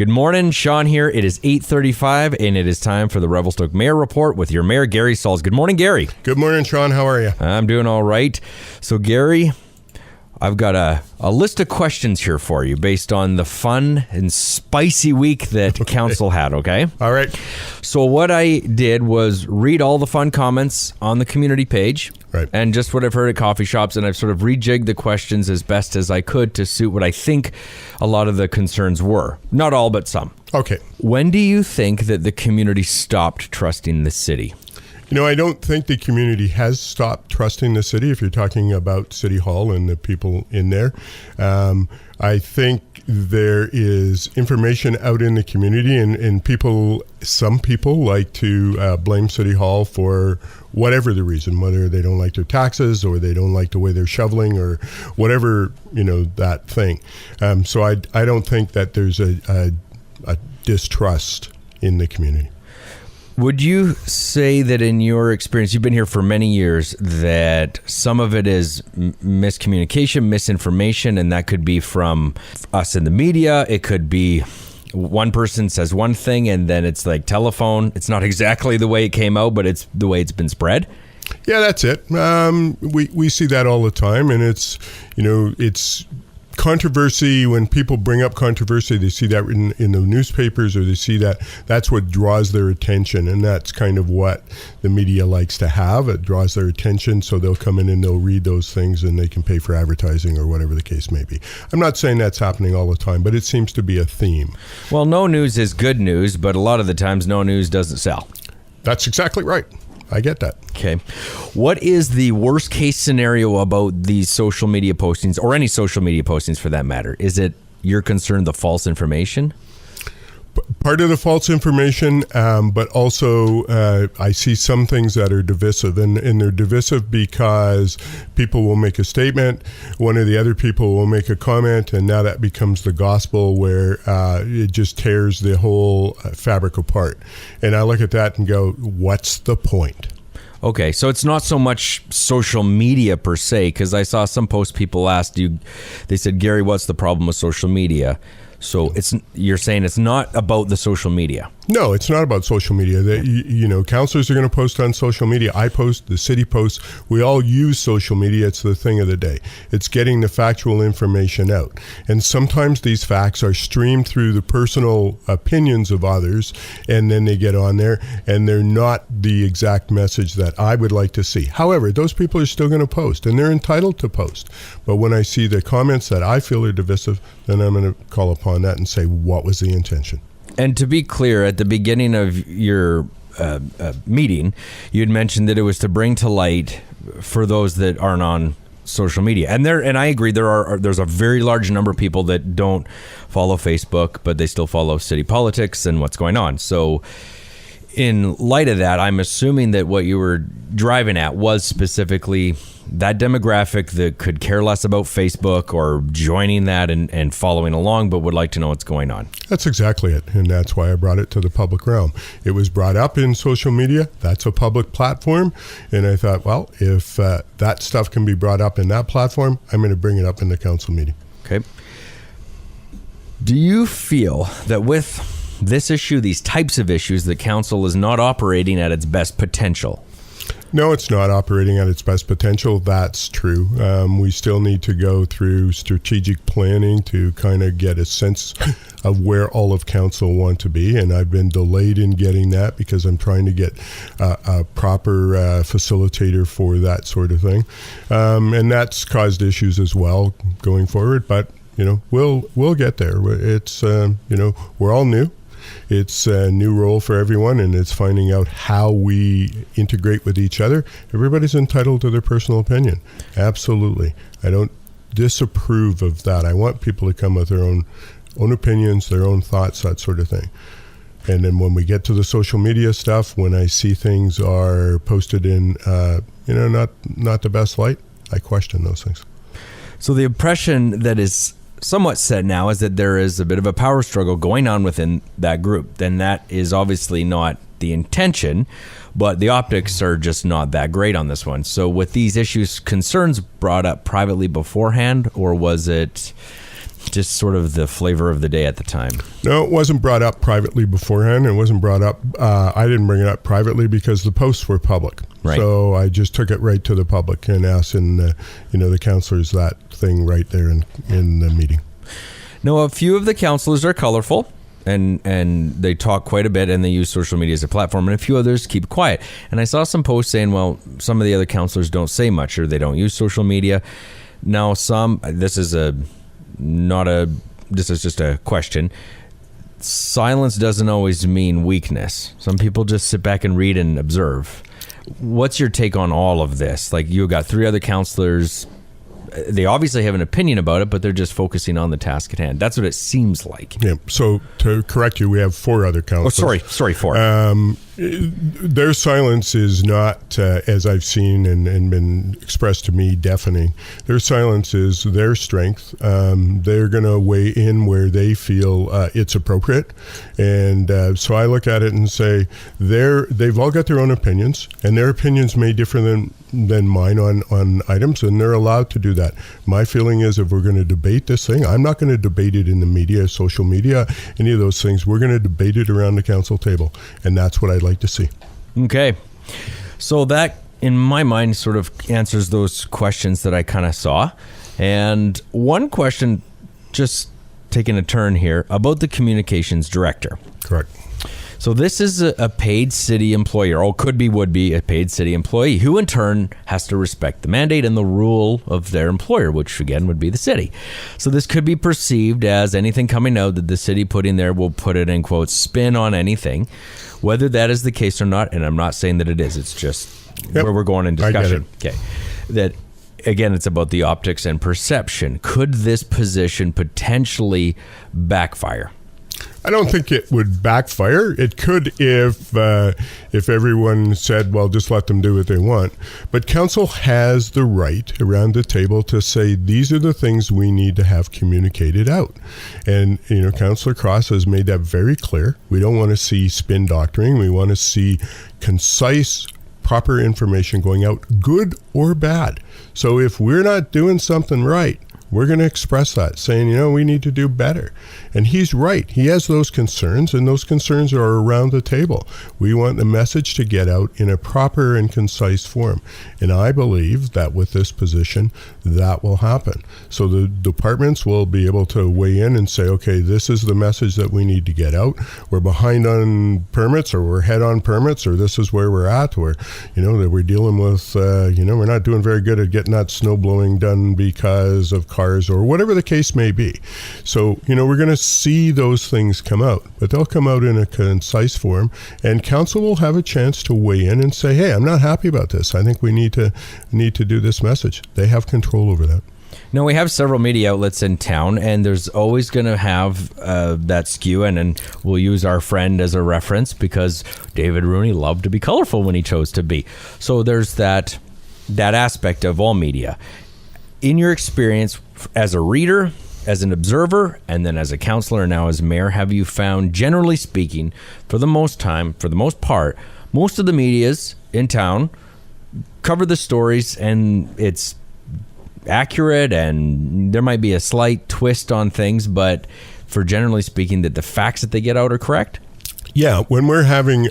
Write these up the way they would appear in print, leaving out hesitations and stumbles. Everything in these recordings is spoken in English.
Good morning, Sean here. It is 8:35, and it is time for the Revelstoke Mayor Report with your Mayor, Gary Sauls. Good morning, Gary. Good morning, Sean. How are you? I'm doing all right. So, Gary, I've got a list of questions here for you based on the fun and spicy week that Council had, okay? All right. So what I did was read all the fun comments on the community page, right, and just what I've heard at coffee shops, and I've sort of rejigged the questions as best as I could to suit what I think a lot of the concerns were. Not all, but some. Okay. When do you think that the community stopped trusting the city? You know, I don't think the community has stopped trusting the city, if you're talking about City Hall and the people in there. I think there is information out in the community, and some people like to blame City Hall for whatever the reason, whether they don't like their taxes or they don't like the way they're shoveling or whatever, that thing. So I don't think that there's a distrust in the community. Would you say that in your experience, you've been here for many years, that some of it is miscommunication, misinformation, and that could be from us in the media? It could be one person says one thing and then it's like telephone. It's not exactly the way it came out, but it's the way it's been spread. Yeah, that's it. We see that all the time, and it's controversy. When people bring up controversy, they see that in the newspapers, or they see that's what draws their attention, and that's kind of what the media likes to have. It draws their attention, so they'll come in and they'll read those things, and they can pay for advertising or whatever the case may be. I'm not saying that's happening all the time, but it seems to be a theme. Well, no news is good news, but a lot of the times no news doesn't sell. That's exactly right. I get that. Okay. What is the worst case scenario about these social media postings, or any social media postings for that matter? Is it, you're concerned, the false information? Part of the false information, but also I see some things that are divisive, and they're divisive because people will make a statement, one of the other people will make a comment, and now that becomes the gospel, where it just tears the whole fabric apart. And I look at that and go, what's the point? Okay, so it's not so much social media per se, because I saw some posts people asked you, they said, Gary, what's the problem with social media? So you're saying it's not about the social media? No, it's not about social media. Councillors are going to post on social media. I post, the city posts. We all use social media. It's the thing of the day. It's getting the factual information out. And sometimes these facts are streamed through the personal opinions of others, and then they get on there, and they're not the exact message that I would like to see. However, those people are still going to post, and they're entitled to post. But when I see the comments that I feel are divisive, then I'm going to call upon that and say, what was the intention? And to be clear, at the beginning of your meeting, you had mentioned that it was to bring to light for those that aren't on social media. And I agree, there's a very large number of people that don't follow Facebook, but they still follow city politics and what's going on. So in light of that, I'm assuming that what you were driving at was specifically that demographic that could care less about Facebook or joining that and following along, but would like to know what's going on. That's exactly it. And that's why I brought it to the public realm. It was brought up in social media. That's a public platform. And I thought, well, if that stuff can be brought up in that platform, I'm going to bring it up in the council meeting. Okay. Do you feel that with this issue, these types of issues, the council is not operating at its best potential? No, it's not operating at its best potential. That's true. We still need to go through strategic planning to kind of get a sense of where all of council want to be. And I've been delayed in getting that because I'm trying to get a proper facilitator for that sort of thing. And that's caused issues as well going forward. But, we'll get there. It's, we're all new. It's a new role for everyone, and it's finding out how we integrate with each other. Everybody's entitled to their personal opinion. Absolutely. I don't disapprove of that. I want people to come with their own opinions, their own thoughts, that sort of thing. And then when we get to the social media stuff, when I see things are posted in, not the best light, I question those things. So the impression that is somewhat set now is that there is a bit of a power struggle going on within that group. Then that is obviously not the intention, but the optics are just not that great on this one. So with these issues, concerns brought up privately beforehand, or was it just sort of the flavor of the day at the time? No, it wasn't brought up privately beforehand. It wasn't brought up. I didn't bring it up privately because the posts were public. Right. So I just took it right to the public and asked the councillors that thing right there in the meeting. Now, a few of the councillors are colorful. And they talk quite a bit, and they use social media as a platform, and a few others keep quiet. And I saw some posts saying, well, some of the other councillors don't say much, or they don't use social media. Now, this is just a question. Silence doesn't always mean weakness. Some people just sit back and read and observe. What's your take on all of this? Like, you got 3 other councillors. They obviously have an opinion about it, but they're just focusing on the task at hand. That's what it seems like. Yeah. So to correct you, we have 4 other councillors. Oh, sorry, 4. Their silence is not, as I've seen and been expressed to me, deafening. Their silence is their strength. They're going to weigh in where they feel it's appropriate. And so I look at it and say, they've all got their own opinions, and their opinions may differ than mine on items, and they're allowed to do that. My feeling is, if we're going to debate this thing, I'm not going to debate it in the media, social media, any of those things. We're going to debate it around the council table, and that's what I'd like to see. Okay. So that, in my mind, sort of answers those questions that I kind of saw. And one question, just taking a turn here, about the communications director. Correct. So this is a paid city employee, or would be a paid city employee, who in turn has to respect the mandate and the rule of their employer, which again would be the city. So this could be perceived as anything coming out that the city put in there will put it in quotes, spin on anything. Whether that is the case or not, and I'm not saying that it is, it's just where we're going in discussion. Okay. That, again, it's about the optics and perception. Could this position potentially backfire? I don't think it would backfire. It could if everyone said, well, just let them do what they want. But council has the right around the table to say, these are the things we need to have communicated out. And, Councillor Cross has made that very clear. We don't want to see spin doctoring. We want to see concise, proper information going out, good or bad. So if we're not doing something right, we're going to express that, saying, we need to do better. And he's right. He has those concerns, and those concerns are around the table. We want the message to get out in a proper and concise form. And I believe that with this position, that will happen. So the departments will be able to weigh in and say, okay, this is the message that we need to get out. We're behind on permits, or we're ahead on permits, or this is where we're at, or, that we're dealing with, we're not doing very good at getting that snow blowing done because of cars, or whatever the case may be. So, we're going to see those things come out, but they'll come out in a concise form, and council will have a chance to weigh in and say, hey, I'm not happy about this. I think we need to do this message. They have control over that. Now, we have several media outlets in town, and there's always going to have that skew, and we'll use our friend as a reference because David Rooney loved to be colorful when he chose to be. So there's that aspect of all media. In your experience as a reader, as an observer, and then as a councillor, and now as mayor, have you found, generally speaking, for the most part, most of the medias in town cover the stories, and it's accurate, and there might be a slight twist on things, but for generally speaking, that the facts that they get out are correct? Yeah, when we're having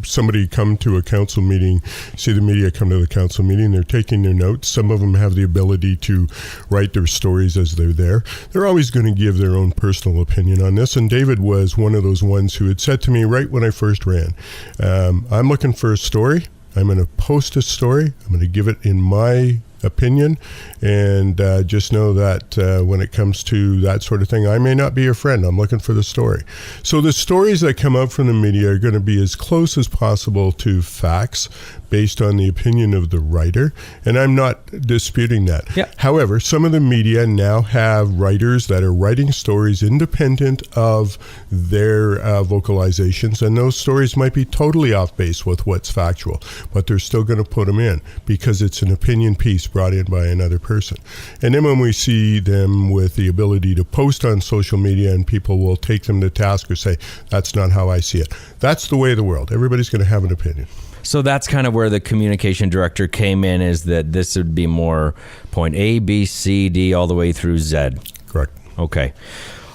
somebody come to a council meeting, see the media come to the council meeting, they're taking their notes. Some of them have the ability to write their stories as they're there. They're always going to give their own personal opinion on this. And David was one of those ones who had said to me right when I first ran, I'm looking for a story. I'm going to post a story. I'm going to give it in my opinion, and just know that when it comes to that sort of thing, I may not be your friend. I'm looking for the story. So the stories that come out from the media are going to be as close as possible to facts based on the opinion of the writer, and I'm not disputing that. Yeah. However, some of the media now have writers that are writing stories independent of their vocalizations, and those stories might be totally off base with what's factual, but they're still going to put them in because it's an opinion piece brought in by another person. And then when we see them with the ability to post on social media and people will take them to task or say, that's not how I see it. That's the way of the world. Everybody's going to have an opinion. So that's kind of where the communication director came in, is that this would be more point A, B, C, D, all the way through Z. Correct. Okay.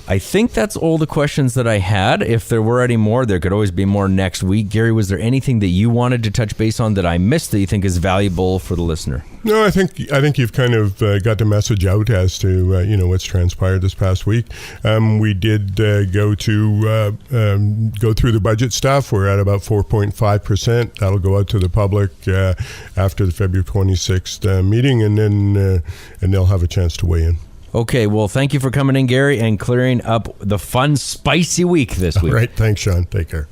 I think that's all the questions that I had. If there were any more, there could always be more next week. Gary, was there anything that you wanted to touch base on that I missed that you think is valuable for the listener? No, I think you've kind of got the message out as to what's transpired this past week. We did go through the budget stuff. We're at about 4.5%. That'll go out to the public after the February 26th meeting, and then they'll have a chance to weigh in. Okay, well, thank you for coming in, Gary, and clearing up the fun, spicy week this week. All right, thanks, Sean. Take care.